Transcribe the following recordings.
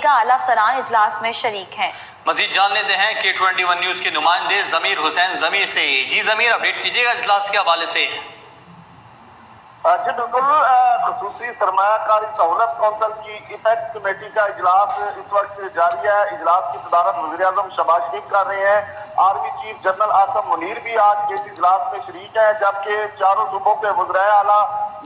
دیگر اعلیٰ افسران اجلاس میں شریک ہیں۔ مزید جان لیتے ہیں K21 نیوز کے نمائندے ضمیر حسین ضمیر سے۔ جی ضمیر، اپڈیٹ کیجیے گا اجلاس کے حوالے سے۔ جی بالکل، خصوصی سرمایہ کاری سہولت کونسل کی ایپیکس کمیٹی کا اجلاس اس وقت جاری ہے۔ اجلاس کی صدارت وزیر اعظم شہباز شریف کر رہے ہیں۔ Army chief general Asim Munir بھی آج کے اس اجلاس میں شریک ہیں، جبکہ چاروں صوبوں کے وزرائے اعلیٰ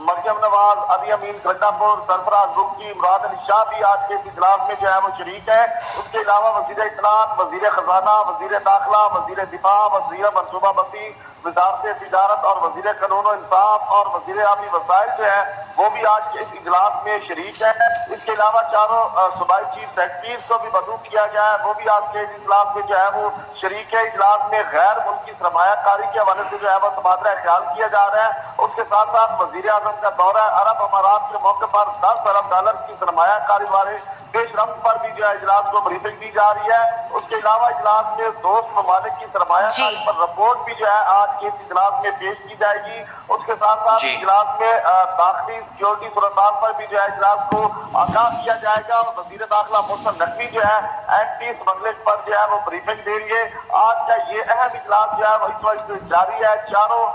مریم نواز، علی امین گنڈا پور، سرفراز بگٹی، مراد علی شاہ بھی آج کے اس اجلاس میں جو ہے وہ شریک ہے۔ اس کے علاوہ وزیر اطلاعات، وزیر خزانہ، وزیر داخلہ، وزیر دفاع، وزیر منصوبہ بندی، وزارت تجارت اور وزیر قانون و انصاف اور وزیر آبی وسائل جو ہے وہ بھی آج کے اس اجلاس میں شریک ہے۔ اس کے علاوہ چاروں صوبائی چیف سیکرٹریز کو بھی مدعو کیا گیا ہے، وہ بھی آج کے اس اجلاس میں جو ہے وہ شریک ہے۔ اجلاس میں غیر ملکی سرمایہ کاری کے حوالے سے جو ہے وہ تبادلہ خیال کیا جا رہا ہے۔ اس کے ساتھ ساتھ وزیر اعظم کا دورہ عرب امارات کے موقع پر $10 ارب کی سرمایہ کاری والے پیش رفت پر بھی جو ہے اجلاس کو بریفنگ دی جا رہی ہے۔ اس کے علاوہ اجلاس میں دوست ممالک کی سرمایہ کاری پر رپورٹ بھی جو ہے آج کے اس اجلاس میں پیش کی جائے گی۔ اس کے ساتھ ساتھ اجلاس میں داخلی سیکیورٹی صورتحال پر بھی جو ہے اجلاس کو آگاہ کیا جائے گا، اور وزیر داخلہ محسن نقوی جو ہے اینٹی اسمگلنگ پر جو ہے وہ بریفنگ دے رہی ہے۔ آج کا یہ اہم اجلاس جو ہے وہ اس وقت جاری ہے، چاروں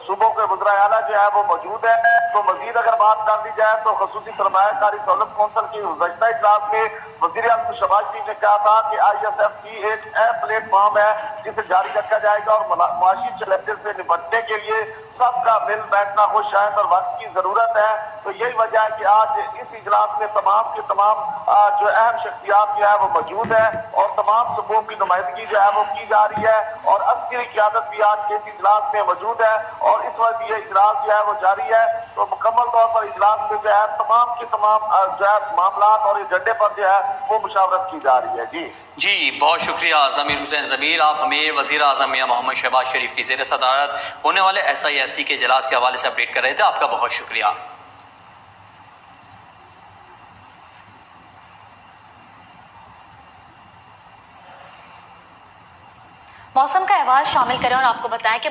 صوبوں کے وزرائے اعلیٰ جو ہے وہ موجود ہے۔ تو مزید اگر بات کر لی جائے تو خصوصی سرمایہ کاری سہولت کونسل کی گزشتہ اجلاس میں وزیر اعظم شہباز شریف نے کہا تھا کہ ISFC ایک اہم پلیٹ فارم ہے جسے جاری رکھا جائے گا، اور معاشی چیلنجز سے نپٹنے کے لیے سب کا مل بیٹھنا خوش شاہد اور وقت کی ضرورت ہے۔ تو یہی وجہ ہے کہ آج اس اجلاس میں تمام کے تمام جو اہم شخصیات جو ہے وہ موجود ہے، اور تمام صوبوں کی نمائندگی جو ہے وہ کی جا رہی ہے، اور عسکری قیادت بھی آج کے اس اجلاس میں موجود ہے، اور اس وقت یہ اجلاس جو ہے وہ جاری ہے۔ تو مکمل طور پر اجلاس میں جو ہے تمام کے تمام جو ہے معاملات اور ایجنڈے پر جو ہے وہ مشاورت کی جا رہی ہے۔ جی بہت شکریہ ضمیر حسین ضمیر، آپ ہمیں وزیر اعظم میاں محمد شہباز شریف کی زیر صدارت ہونے والے SIFC کے اجلاس کے حوالے سے اپڈیٹ کر رہے تھے۔ آپ کا بہت شکریہ۔ موسم کا احوال شامل کریں اور آپ کو بتائیں کہ